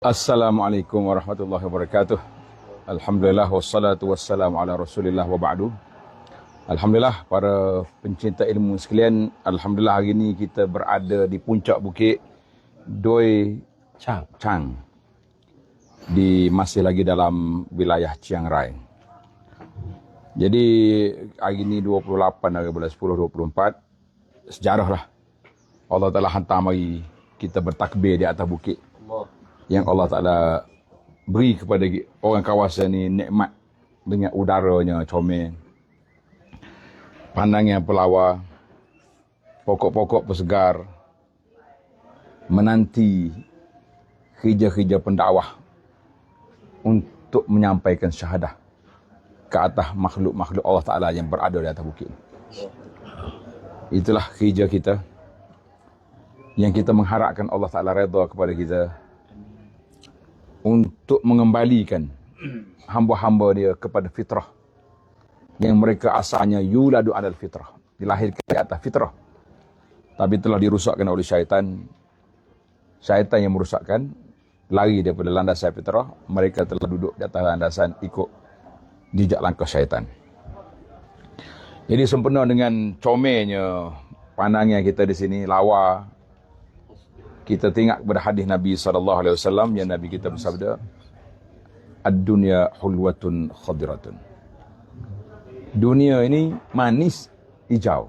Assalamualaikum warahmatullahi wabarakatuh. Alhamdulillah wassalatu wassalamu ala Rasulillah wa ba'du. Alhamdulillah para pencinta ilmu sekalian, alhamdulillah hari ini kita berada di puncak bukit Doi Chang. Masih lagi dalam wilayah Chiang Rai. Jadi hari ini 28 hari bulan 10 24, sejarah lah. Allah Ta'ala hantar mari kita bertakbir di atas bukit yang Allah Ta'ala beri kepada orang kawasan ni nikmat dengan udaranya comel, pandangnya pelawar, pokok-pokok bersegar, menanti kerja-kerja pendakwah untuk menyampaikan syahadah ke atas makhluk-makhluk Allah Ta'ala yang berada di atas bukit. Itulah kerja kita yang kita mengharapkan Allah Ta'ala redha kepada kita untuk mengembalikan hamba-hamba dia kepada fitrah yang mereka asalnya yuladu alal fitrah, dilahirkan di atas fitrah, tapi telah dirusakkan oleh syaitan yang merusakkan, lari daripada landasan fitrah. Mereka telah duduk di atas landasan ikut jejak langkah syaitan. Jadi sempena dengan comelnya pandangnya kita di sini, lawa, kita tengok kepada hadis Nabi SAW yang Nabi kita bersabda, ad-dunya hulwatun khadiratun. Dunia ini manis hijau.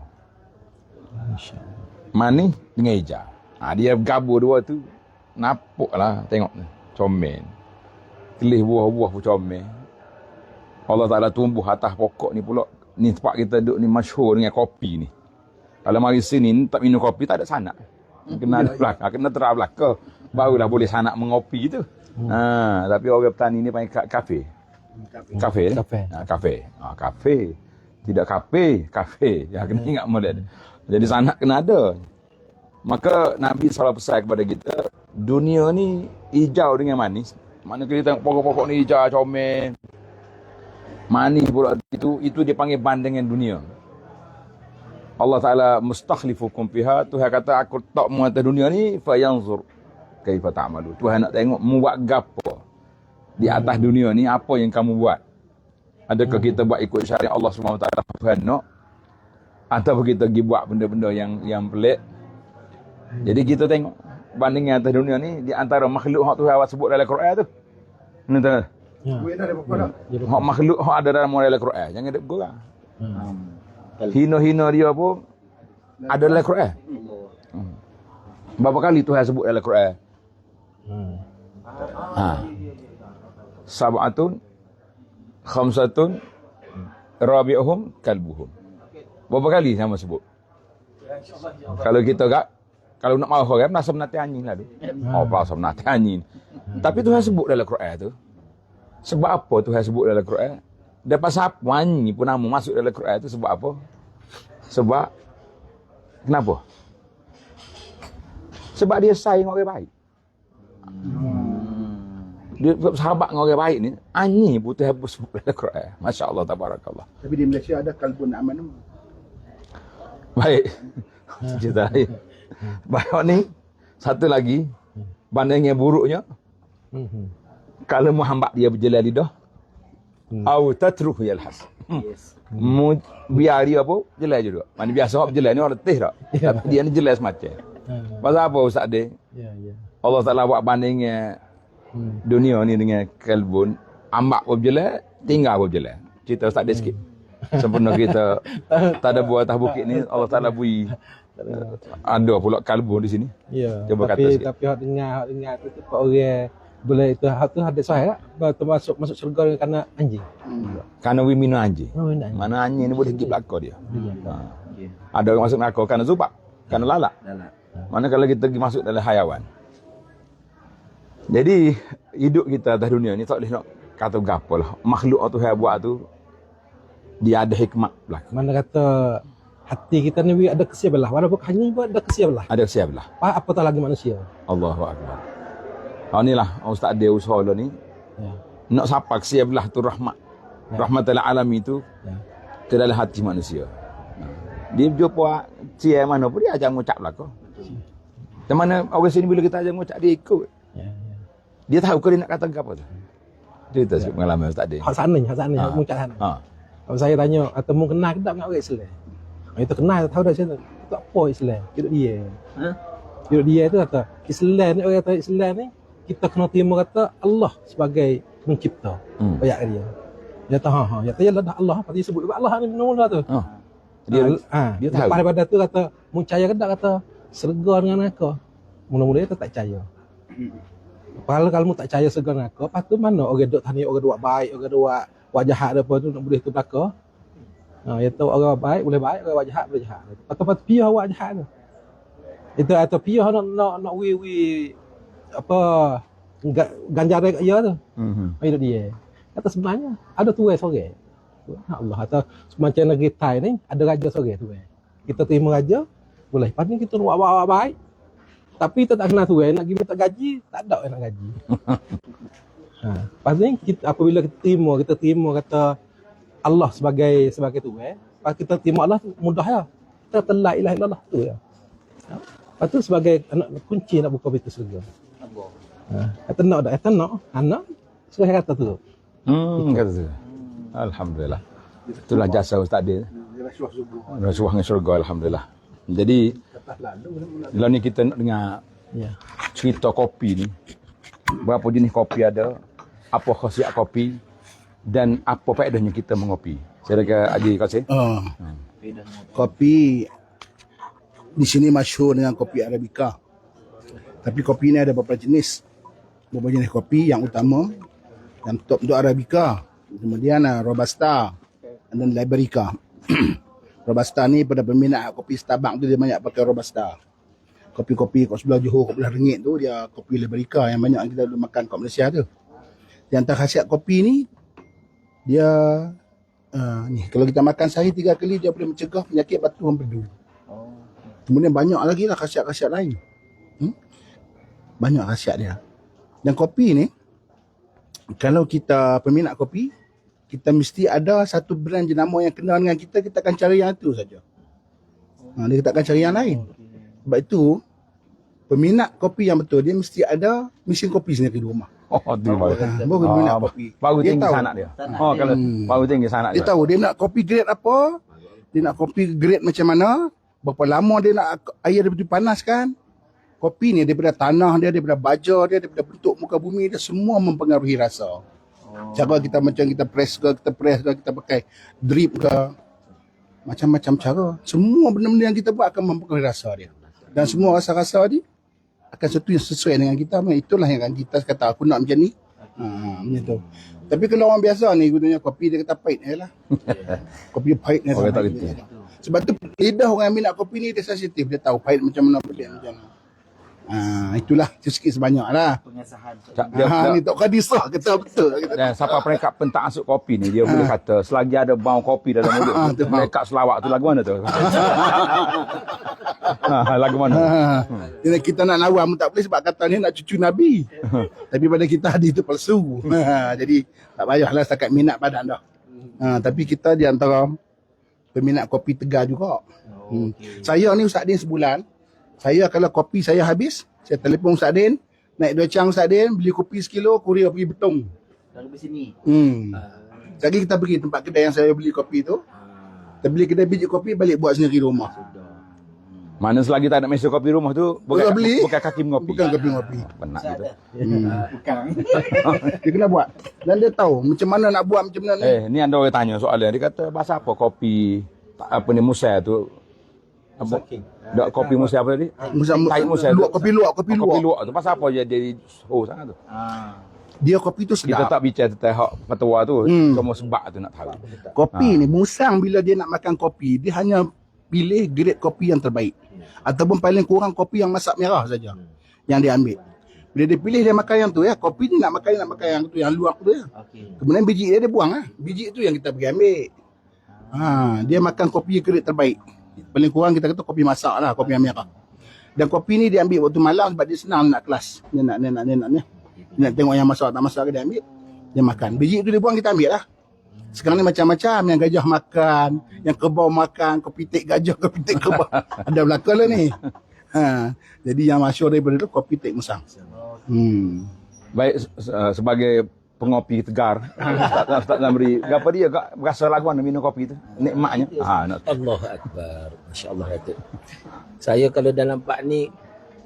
Manis dengan hijau. Dia gabur dua tu, napuk lah, tengok comel. Kelih buah-buah pun comel. Allah Ta'ala tumbuh atas pokok ni pula. Ni tempat kita duduk ni masyhur dengan kopi ni. Kalau mari sini tak minum kopi tak ada sanak. Kena ada belakang, kena terang belakang, barulah boleh sanak mengopi tu. Tapi orang petani ni panggil kafe. Kafe. Kafe. Tidak kafe. Ya, kena ingat model. Jadi sanak kena ada. Maka Nabi selalu pesan kepada kita, dunia ni hijau dengan manis. Mana kita tengok pokok-pokok ni hijau, comel, manis pula, itu dipanggil bandingan dunia. Allah Ta'ala mustakhlifukum fiha. Tuhan kata, aku tak mu atas dunia ni, fayanzur kaifa ta'malu. Tuhan nak tengok mu buat gapo di atas dunia ni, apa yang kamu buat. Adakah kita buat ikut syariat Allah SWT Tuhan nak, atau kita pergi buat benda-benda yang pelik. Jadi kita tengok bandingan atas dunia ni, di antara makhluk hak Tuhan sebut dalam Quran tu. Ni tahu. Hak makhluk hak ada dalam Quran, jangan ada gurang. Hina-hina dia pun ada dalam Quran. Berapa kali Tuhan sebut dalam Quran? Sab'atun khamsatun rabi'uhum kalbuhum. Berapa kali sama sebut? Kalau kita kalau nak marah orang, rasa menati anjing lah tu. Rasa menati anjing. Tapi Tuhan sebut dalam Quran tu. Sebab apa Tuhan sebut dalam Quran? Dan pasal apa anjing pun nama masuk dalam Quran tu, sebab apa? Sebab kenapa? Sebab dia sayang orang baik. Dia sahabat dengan orang baik ni, anjing pun Tuhan sebut dalam Quran. Masya Allah, tabarakallah. Tapi di Malaysia ada kalbun aman. Baik. Cerita lain. Baik ni, satu lagi, bandingnya buruknya, kalau Muhammad dia berjalan lidah, au tatruhu yalhas. Biar dia apa? Jelas je duk. Mana biasa orang berjelas ni orang letih tak? Tapi dia ni jelas macam. Pasal apa Ustaz dia? Allah Ta'ala buat bandingnya dunia ni dengan kalbun, ambak pun berjelas, tinggal pun berjelas. Cerita Ustaz dia sikit. Sempurna kita tak ada buah atas bukit ni, Allah Ta'ala beri ada pula kalbun di sini. Ya. Coba kata sikit. Tapi hak dengar tu tempat orang boleh itu hak tu ada sahih tak? Termasuk masuk syurga kerana anjing. Kerana we minum anjing. Mana anjing ni boleh pergi belakang dia. Ada orang masuk neraka kerana zubak, kerana lalak. Mana kalau kita pergi masuk dalam hayawan. Jadi hidup kita atas dunia ni tak boleh nak kata gapo lah. Makhluk Tuhan buat tu dia ada hikmat belakang. Mana kata hati kita ni ada kesia belah. Walaupun anjing pun ada kesia belah. Ada siap lah. Apatah lagi manusia. Allahu akbar. Inilah Ustaz dia usaha lah ni. Nak sapa kesia belah tu rahmat. Rahmatul alamin tu ke dalam hati manusia. Dia jumpa cia mana pun dia ajar ngucap belakang. Di mana orang sini bila kita ajar ngucap dia ikut. Dia tahu ke dia nak kata apa tu. Cerita sikit pengalaman Ustaz Din. Hak sana, Ha. muncak sana. Ha. Kalau saya tanya, atau mu kenal ke tak dengan orang Islam? Kita kenal, tahu dah saya tak apa Islam. Hidup dia. Hidup dia tu kata, Islam ni, orang kata Islam ni, kita kena terima kata Allah sebagai pencipta. Ayat dia. Dia kata, dia kata, yalah dah Allah. Apa dia sebut Allah ni mula tu. Ha. Dia tahu. Lepas daripada tu kata, mu percaya ke tak kata, serga dengan neraka. Mula-mula dia tak percaya. Kalau mu tak percaya serga neraka, lepas tu mana orang duk tanya orang duk baik, orang duk buat jahat apa tu nak boleh tu belaka. Ya tahu orang baik boleh baik, orang buat jahat boleh jahat. Lepas tu piah buat jahat tu. Itu atau piah nak wi apa ganjaran kat dia tu. Hidup dia. Kata sebenarnya ada tuai sore. Allah atau semacam negeri Thai ni ada raja sore tu. Kita terima raja, boleh. Lepas ni kita buat baik. Tapi kita tak kenal tuai, nak pergi minta gaji, tak ada orang nak gaji. Lepas ni kita, apabila kita terima kata Allah sebagai tuai, lepas kita terima Allah mudah ya. Kita kata la ilaha illallah tu ya. Lepas tu sebagai anak kunci nak buka pintu surga. Kata nak, anak suruh kata tu. Kata tu. Alhamdulillah. Itulah jasa Ustaz Din. Rasuah dengan syurga, alhamdulillah. Jadi dalam ni kita nak dengar cerita kopi ni. Berapa jenis kopi ada, apa khasiat kopi dan apa faedahnya kita mengopi. Saya rasa Haji Qasim. Kopi di sini masyhur dengan kopi Arabica. Tapi kopi ini ada beberapa jenis. Beberapa jenis kopi yang utama, yang top untuk Arabica. Kemudian Robusta dan Liberica. Robusta ni pada peminat kopi Starbucks tu dia banyak pakai Robusta. Kopi-kopi kat sebelah Johor, kat sebelah Rengit tu dia kopi Liberica yang banyak kita dulu makan kat Malaysia tu. Yang antara khasiat kopi ni dia ni kalau kita makan sehari 3 kali dia boleh mencegah penyakit batu empedu. Kemudian banyak lagi lah khasiat-khasiat lain. Banyak khasiat dia. Dan kopi ni kalau kita peminat kopi, kita mesti ada satu brand jenama yang kenal dengan kita akan cari yang itu saja. Dia tak akan cari yang lain. Sebab itu, peminat kopi yang betul, dia mesti ada mesin kopi sendiri di rumah. Baru peminat kopi. Baru Dia tinggi tahu. sanak dia. Kalau baru tinggi sanak Dia tahu dia nak kopi grade apa, dia nak kopi grade macam mana, berapa lama dia nak air dia dipanaskan. Kopi ni daripada tanah dia, daripada baja dia, daripada bentuk muka bumi dia, semua mempengaruhi rasa. Cara kita macam kita press ke, kita pakai drip ke, macam-macam cara. Semua benda-benda yang kita buat akan mempengaruhi rasa dia. Dan semua rasa-rasa ni akan satu yang sesuai dengan kita. Itulah yang kita kata aku nak macam ni. Macam tu. Tapi kalau orang biasa ni gunanya kopi dia kata pahit je lah. Kopi pahit ni. Orang tak reti. Sebab tu lidah orang yang minat kopi ni dia sensitif. Dia tahu pahit macam mana, pelik macam mana. Itulah sikit sebanyak lah. Pengesahan. Ni Tok Khadisah kata betul. Dan siapa peringkat pentak asuk kopi ni, dia boleh kata selagi ada bau kopi dalam mulut, peringkat selawak tu lagu mana tu? Lagu mana? Kita nak lawan tak boleh sebab kata ni nak cucu Nabi. Tapi pada kita hadis tu palsu. Jadi tak payahlah setakat minat padan dah. Tapi kita di antara peminat kopi Tegar juga. Saya ni Ustaz Din sebulan, saya kalau kopi saya habis, saya telefon Ustaz Din, naik 2 cang Ustaz Din, beli kopi 1 kilo, kurier pergi Betong. Dari sini. Lagi kita pergi tempat kedai yang saya beli kopi tu. Kita beli kedai biji kopi, balik buat sendiri rumah. Mana selagi tak ada mesin kopi rumah tu, bukan kaki mengopi. Bukan kopi ngopi. Penat gitu. Bukan. Dia kena buat. Dan dia tahu macam mana nak buat macam mana ni. Ni ada orang tanya soalan. Dia kata bahasa apa kopi apa ni Musa tu? Apa? Dak kopi Musa apa tadi? Taik Musa. Kopi luak tu. Pasal apa dia sangat tu? Dia kopi tu sedap. Kita tak bicara tentang hak fatwa tu, cuma sebab tu nak tahu. Kopi ni musang bila dia nak makan kopi, dia hanya pilih grade kopi yang terbaik. Ataupun paling kurang kopi yang masak merah saja yang dia ambil. Bila dia pilih dia makan yang tu ya, kopi ni nak makan yang tu yang luak tu ya. Kemudian biji dia buang ah. Biji tu yang kita pergi ambil. Dia makan kopi grade terbaik. Paling kurang kita kata kopi masak lah, kopi yang merah. Dan kopi ni dia ambil waktu malam sebab dia senang nak kelas. Dia nak tengok yang masak tak masak dia ambil. Dia makan. Biji tu dia buang kita ambil lah. Sekarang ni macam-macam yang gajah makan, yang kerbau makan, kopi tik gajah, kopi tik kerbau. Ada belakang lah ni. Jadi yang masyhur daripada tu kopi tik musang. Baik sebagai pengopi tegar. Ustaz Zamri, apa dia gak berasa laguan minum kopi tu? Nikmatnya. Nak Allahu Akbar. Masya Allah kata. Saya kalau dalam bab ni,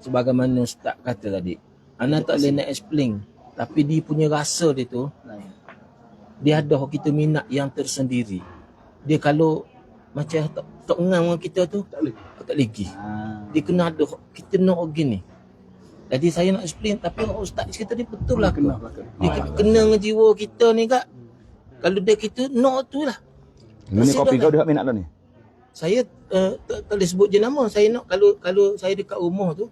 sebagaimana Ustaz kata tadi, Ana tak boleh nak explain. Tapi dia punya rasa dia tu, dia ada kita minat yang tersendiri. Dia kalau macam tak ngam dengan kita tu, tak boleh pergi. Dia kena ada, kita nak gini. Jadi saya nak explain, tapi Ustaz cerita dia betul lah. Dia kena dengan jiwa kita ni kak. Kalau dia kita, nak tu lah. Ni kopi kau dah minat dah ni? Saya tak boleh sebut jenama. Saya nak kalau saya dekat rumah tu,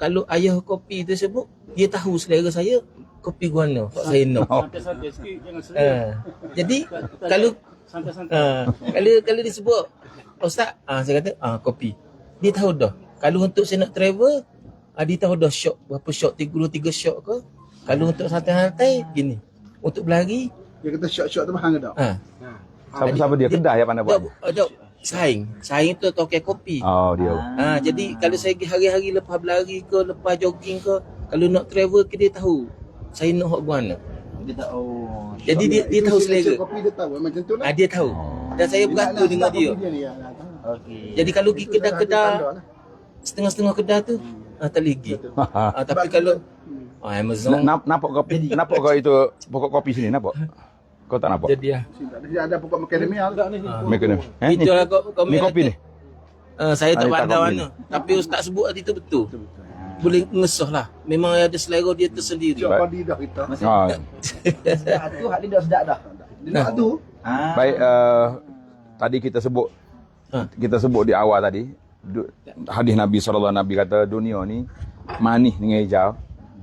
kalau ayah kopi tersebut, dia tahu selera saya kopi guana. Saya nak. Santai-santai sikit, jangan selera. Jadi kalau Santai-santai. kalau disebut Ustaz, saya kata kopi. Dia tahu dah. Kalau untuk saya nak travel, dia tahu dah shot berapa shot, 3 shot ke. Kalau untuk santai-santai gini. Untuk berlari, Dia kata shot-shot tu mahal ke tak? Siapa dia? Kedah yang pandai buat? ada saing tu tokai kopi. Oh, dia. Jadi kalau saya pergi hari-hari lepas berlari ke, lepas jogging ke, kalau nak travel ke, dia tahu saya nak hok guana. Dia tak Jadi dia tahu selera. Kopi dia tahu macam tu lah. Dia tahu. Dan saya beratur dengan dia. okey. Jadi kalau pergi kedai-kedai setengah-setengah kedai tu, tak boleh pergi. Tapi kalau Amazon Nampak kopi, nampak kau itu pokok kopi sini nampak? Kau tak nampak? jadi Dia ada pokok macadamia tak ni? Macam ni. itu lah komen. Ni kopi ni. Saya tak Ni tak pandai kopi mana. Tapi Ustaz sebut tadi tu betul. Boleh ngesah lah. Memang ada selera dia tersendiri. Siapa lidah kita? Sedap tu, hak lidah sedap dah. Dia nak tu. Baik, tadi kita sebut di awal tadi, hadis Nabi SAW, Nabi kata dunia ni manis dengan hijau.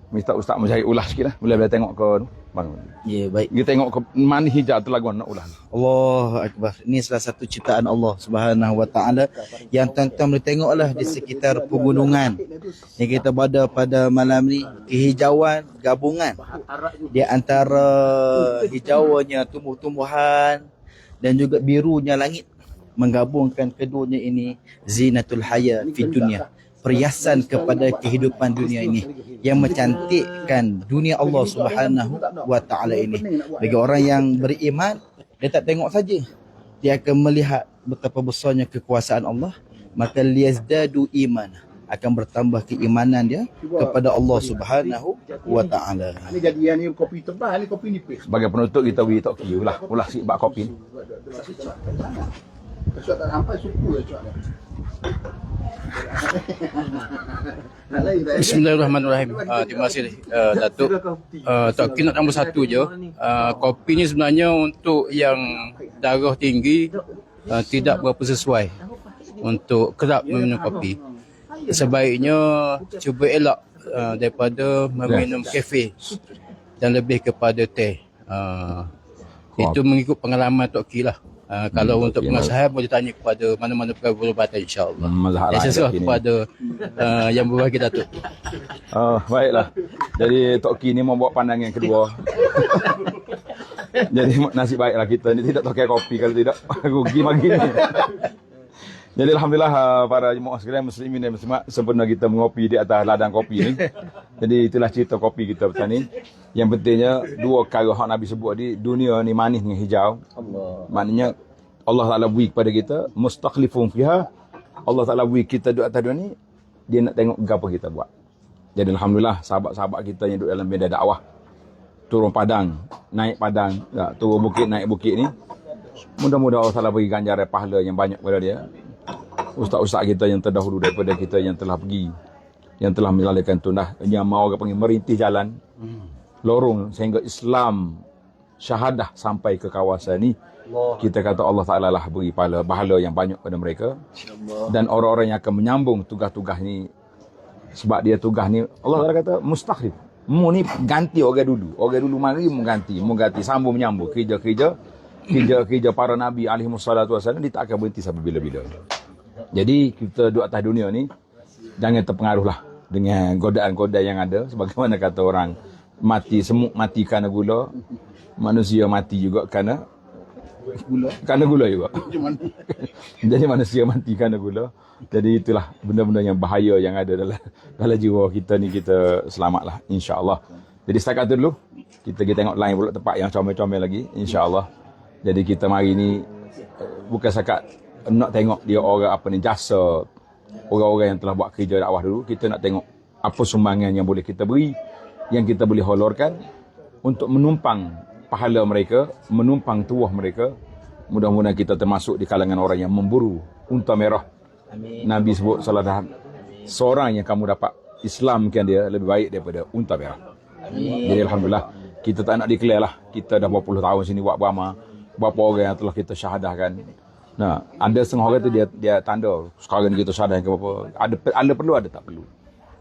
Minta Ustaz Mujahid ulas sikit lah. Boleh tengok ke tu. Bang. Ya, baik. Kita tengok ke manis hijau tu lagu nak ulas. Allahu Akbar. Ini salah satu ciptaan Allah Subhanahu Wa Taala yang tuan-tuan boleh tengoklah di sekitar pegunungan yang kita berada pada malam ni, kehijauan gabungan di antara hijaunya tumbuh-tumbuhan dan juga birunya langit menggabungkan keduanya ini zinatul hayat fi dunia, perhiasan kepada kehidupan dunia ini yang mencantikkan dunia Allah Subhanahu Wa Taala ini. Bagi orang yang beriman, dia tak tengok saja, dia akan melihat betapa besarnya kekuasaan Allah, maka liyazdadu iman, akan bertambah keimanan dia kepada Allah Subhanahu Wa Taala. Ni jadian ni kopi tebal, ni kopi nipis. Sebagai penutup kita beri tok ki ulah sikit bab kopi ni. Cuak tak sampai suku cuak dia. Bismillahirrahmanirrahim. Terima kasih Datuk. Tok Ki nak nombor 1 je. Kopi ni sebenarnya untuk yang darah tinggi tidak berapa sesuai untuk kerap meminum kopi. Sebaiknya cuba elak daripada meminum kafe dan lebih kepada teh. Itu mengikut pengalaman Tok Ki lah. Kalau untuk pengasahan boleh tanya kepada mana-mana pegawai perubatan, insya-Allah. Saya serah kepada yang berbagi Datuk. Baiklah. Jadi Tok Ki ni membawa pandangan kedua. Jadi nasib baiklah kita ni tidak tokai kopi, kalau tidak rugi pagi ni. Jadi alhamdulillah para jemaah sekalian muslimin dan muslimat, sempurna kita mengopi di atas ladang kopi ni. Jadi itulah cerita kopi kita petang ni. Yang pentingnya dua perkara hak Nabi sebut tadi, dunia ni manis dengan hijau. Maknanya Allah Taala beri kepada kita mustakhlifun fiha. Allah Taala beri kita duduk atas dunia ni, dia nak tengok apa kita buat. Jadi alhamdulillah sahabat-sahabat kita yang duduk dalam medan dakwah, turun padang, naik padang, turun bukit, naik bukit ni, mudah-mudahan Allah Taala beri ganjaran pahala yang banyak kepada dia. Ustaz-ustaz kita yang terdahulu daripada kita yang telah pergi, yang telah menjalankan tunah, yang mau orang panggil merintih jalan lorong sehingga Islam syahadah sampai ke kawasan ni. Kita kata Allah Ta'ala lah beri pahala yang banyak kepada mereka. Dan orang-orang yang akan menyambung tugas-tugas ni, sebab dia tugas ni Allah Ta'ala kata mustakhlif. Mu ni ganti orang dulu. Orang dulu mari mu ganti, sambung menyambung kerja para nabi alaihi wassalatu wasallam, dia tak akan berhenti sampai bila-bila. Jadi kita duduk atas dunia ni jangan terpengaruhlah dengan godaan-godaan yang ada. Sebagaimana kata orang, mati semut mati kerana gula, manusia mati juga kerana Gula. Kerana gula juga. Macam mana? Jadi manusia mati kerana gula. Jadi itulah benda-benda yang bahaya yang ada dalam jiwa kita ni, kita selamatlah insya-Allah. Jadi setakat tu dulu. Kita tengok lain pula tempat yang comel-comel lagi insya-Allah. Jadi kita mari ni bukan sekat nak tengok dia orang apa ni, jasa orang-orang yang telah buat kerja dakwah dulu. Kita nak tengok apa sumbangan yang boleh kita beri, yang kita boleh holorkan untuk menumpang pahala mereka, menumpang tuah mereka. Mudah-mudahan kita termasuk di kalangan orang yang memburu unta merah. Amin. Nabi sebut salah seorang yang kamu dapat Islamkan dia lebih baik daripada unta merah. Amin. Jadi alhamdulillah kita tak nak declare lah. Kita dah berapa puluh tahun sini buat beramal. Berapa orang yang telah kita syahadahkan. Nah, ada setengah orang tu dia tanda sekarang ni kita syahadah ke berapa. Ada perlu, ada tak perlu.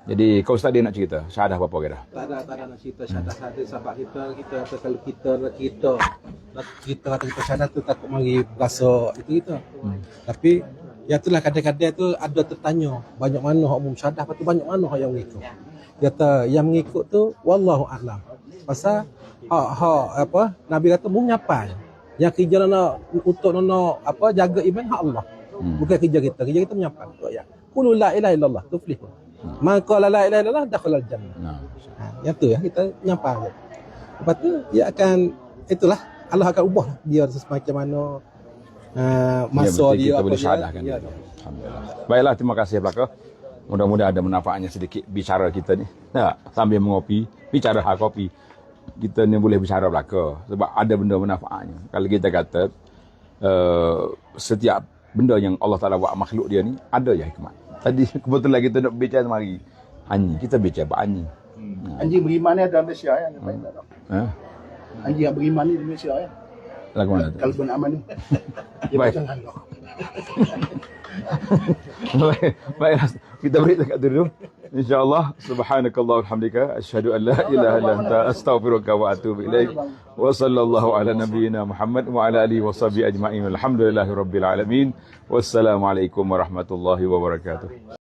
Jadi kau Ustaz dia nak cerita syahadah berapa orang dah? Tak ada nak cerita syahadah sebab kita kata kalau kita kata kita syahadah tu takut mari berasa itu kita. Tapi ya itulah kadang-kadang tu ada tertanya banyak mana hak umum syahadah, lepas tu banyak mana hak yang mengikut. Kata yang mengikut tu wallahu a'lam. Pasal apa Nabi kata mu nyapai. Yang kerja nak untuk nak apa jaga iman hak Allah. Bukan kerja kita menyapai. Ya. Qul la ilaha illallah tuflihun. Maka la ilaha illallah dakhala al-jannah. Yang tu ya kita nyapai. Lepas tu dia akan itulah Allah akan ubah dia semacam mana masa dia kita apa boleh dia. syahadahkan. Ya. Alhamdulillah. Baiklah, terima kasih belaka. Mudah-mudahan ada manfaatnya sedikit bicara kita ni. Nah, sambil mengopi, bicara hak kopi. Kita ni boleh bicara belaka sebab ada benda manfaatnya. Kalau kita kata setiap benda yang Allah Taala buat makhluk dia ni ada je hikmat. Tadi kebetulan kita nak bicara mari anjing, kita bicara apa anjing. Anjing beriman ni ada Malaysia ya. Ha? Anjing yang beriman ni di Malaysia ya. Lagu mana tu? Kalbun aman ni. Dia Baik. macam Allah. Baiklah, kita beri dekat dulu. InsyaAllah. Subhanakallah walhamdulillah. Asyhadu an la ilaha illa anta astaghfiruka wa atubu ilaik. Wa sallallahu ala nabiyyina Muhammad wa ala alihi wa sahbihi ajma'in. Alhamdulillahi rabbil alamin. Wassalamualaikum warahmatullahi wabarakatuh.